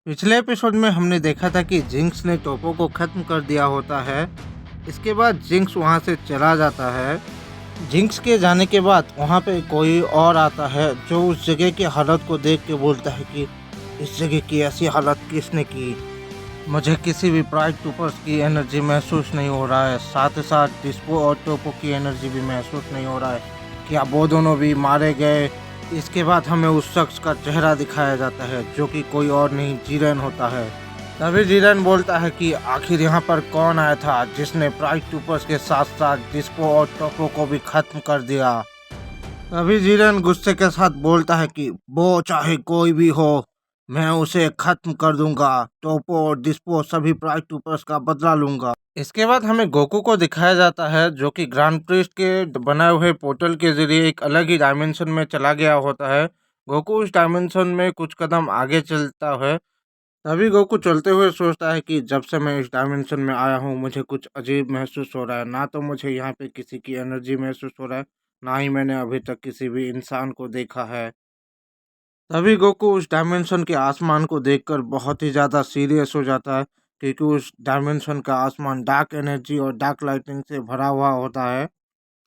पिछले एपिसोड में हमने देखा था कि जिंक्स ने टोपो को खत्म कर दिया होता है। इसके बाद जिंक्स वहां से चला जाता है। जिंक्स के जाने के बाद वहां पे कोई और आता है जो उस जगह की हालत को देख के बोलता है कि इस जगह की ऐसी हालत किसने की। मुझे किसी भी प्राइड ट्रूपर्स की एनर्जी महसूस नहीं हो रहा है, साथ ही साथ डिस्पो और टोपो की एनर्जी भी महसूस नहीं हो रहा है। क्या वो दोनों भी मारे गए? इसके बाद हमें उस शख्स का चेहरा दिखाया जाता है जो कि कोई और नहीं, जीरन होता है। तभी जीरन बोलता है कि आखिर यहाँ पर कौन आया था जिसने प्राइड ट्रूपर्स के साथ साथ डिस्पो और टोपो को भी खत्म कर दिया। तभी जीरन गुस्से के साथ बोलता है कि वो चाहे कोई भी हो, मैं उसे खत्म कर दूंगा। टोपो और डिस्पो सभी प्राइड ट्रूपर्स का बदला लूंगा। इसके बाद हमें गोकू को दिखाया जाता है जो कि ग्रैंड प्रिस्ट के बनाए हुए पोर्टल के जरिए एक अलग ही डायमेंशन में चला गया होता है। गोकू उस डायमेंशन में कुछ कदम आगे चलता है। तभी गोकू चलते हुए सोचता है कि जब से मैं इस डायमेंशन में आया हूँ मुझे कुछ अजीब महसूस हो रहा है। ना तो मुझे यहाँ पे किसी की एनर्जी महसूस हो रहा है, ना ही मैंने अभी तक किसी भी इंसान को देखा है। तभी गोकू उस डायमेंशन के आसमान को देखकर बहुत ही ज़्यादा सीरियस हो जाता है, क्योंकि उस डायमेंशन का आसमान डार्क एनर्जी और डार्क लाइटिंग से भरा हुआ होता है।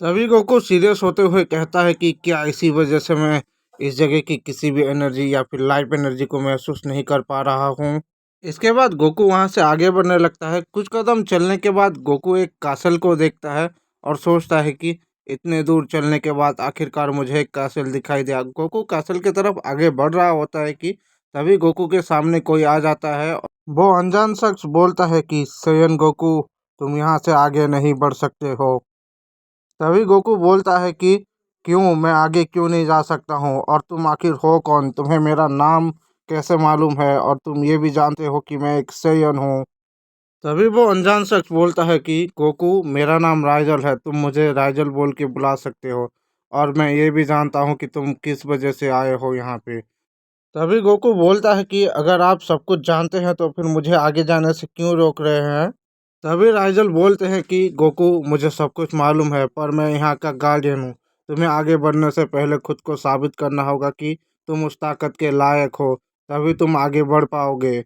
तभी गोकू सीरियस होते हुए कहता है कि क्या इसी वजह से मैं इस जगह की किसी भी एनर्जी या फिर लाइफ एनर्जी को महसूस नहीं कर पा रहा हूँ। इसके बाद गोकू वहाँ से आगे बढ़ने लगता है। कुछ कदम चलने के बाद गोकू एक कासल को देखता है और सोचता है कि इतने दूर चलने के बाद आखिरकार मुझे एक कासल दिखाई दिया। गोकू कासल की तरफ आगे बढ़ रहा होता है कि तभी गोकू के सामने कोई आ जाता है। वो अनजान शख्स बोलता है कि सेयन गोकू, तुम यहाँ से आगे नहीं बढ़ सकते हो। तभी गोकू बोलता है कि क्यों, मैं आगे क्यों नहीं जा सकता हूँ, और तुम आखिर हो कौन? तुम्हें मेरा नाम कैसे मालूम है? और तुम ये भी जानते हो कि मैं एक सेयन हूँ। तभी वो अनजान शख्स बोलता है कि गोकू, मेरा नाम राइजल है, तुम मुझे राइजल बोल के बुला सकते हो, और मैं ये भी जानता हूँ कि तुम किस वजह से आए हो यहाँ पे। तभी गोकू बोलता है कि अगर आप सब कुछ जानते हैं तो फिर मुझे आगे जाने से क्यों रोक रहे हैं। तभी राइजल बोलते हैं कि गोकू, मुझे सब कुछ मालूम है, पर मैं यहाँ का गार्डियन हूँ। तुम्हें आगे बढ़ने से पहले खुद को साबित करना होगा कि तुम उस ताकत के लायक हो, तभी तुम आगे बढ़ पाओगे।